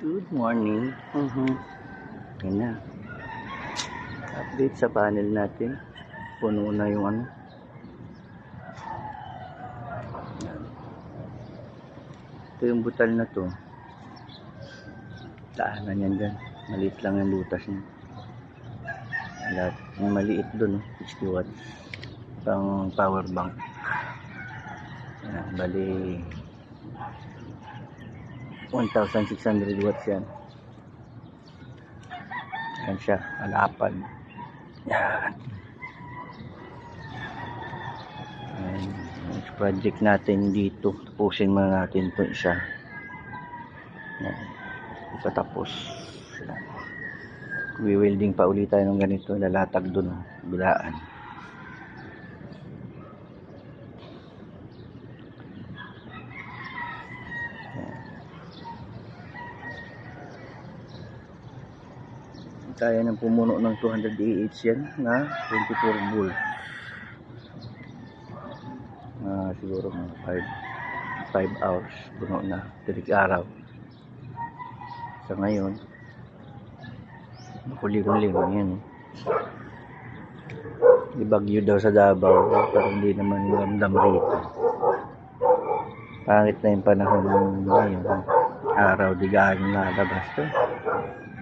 Good morning. Yan na. Update sa panel natin. Puno na yung ano. Yan. Ito yung butal na to. Daanan yan dyan. Maliit lang yung butas niya. Lahat. Yung maliit dun, 60 watts. Pang power bank. Yan. Bali 1,600 watts yan. Yan siya, malapad. Yan. Next project natin dito. Tapusin muna natin ito isa. Yan. Ipatapos. Yan. Welding pa ulit tayo ng ganito. Lalatag dun. Bilaan. Kaya ng pumuno ng 200 AH yan na 24 volt. Siguro mga 5 hours puno na, 3 araw. Sa ngayon kuling-kuling yan. Di bagyo daw sa Davao pero hindi naman ramdam rito. Pangit na yung panahon ngayon, araw di gaano nalabas to.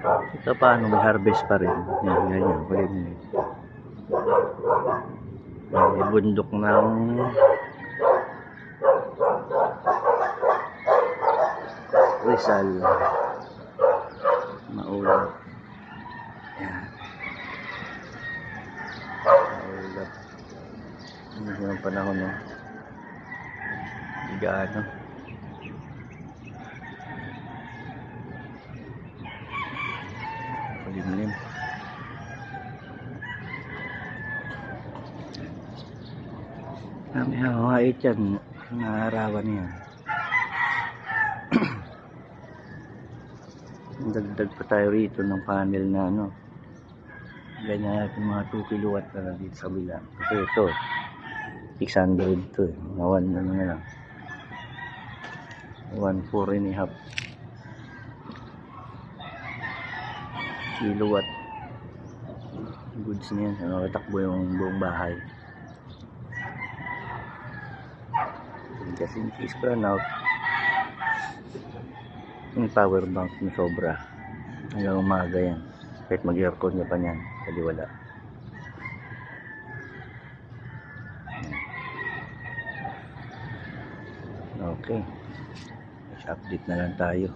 Ito paano may harvest pa rin. Yan, ganyan. Kuling. May bundok ng Rizal. Maulap. Yan. Maulap. Ano yung panahon no? Gaano. Limlim. May hangait yan. Nangarawan niya. Dagdag pa tayo rito ng panel na ano. Ganyan natin mga 2 kilowatt na dito sa bila. Kasi ito 600 to eh. Mga 1 ano na lang. 1.4.5 kilowatt goods niyan. Nakatakbo yung buong bahay. Kasi is brown out yung power bank na sobra hanggang umaga yan. Kahit mag aircon nyo pa yan kasi wala. Okay, update na lang tayo.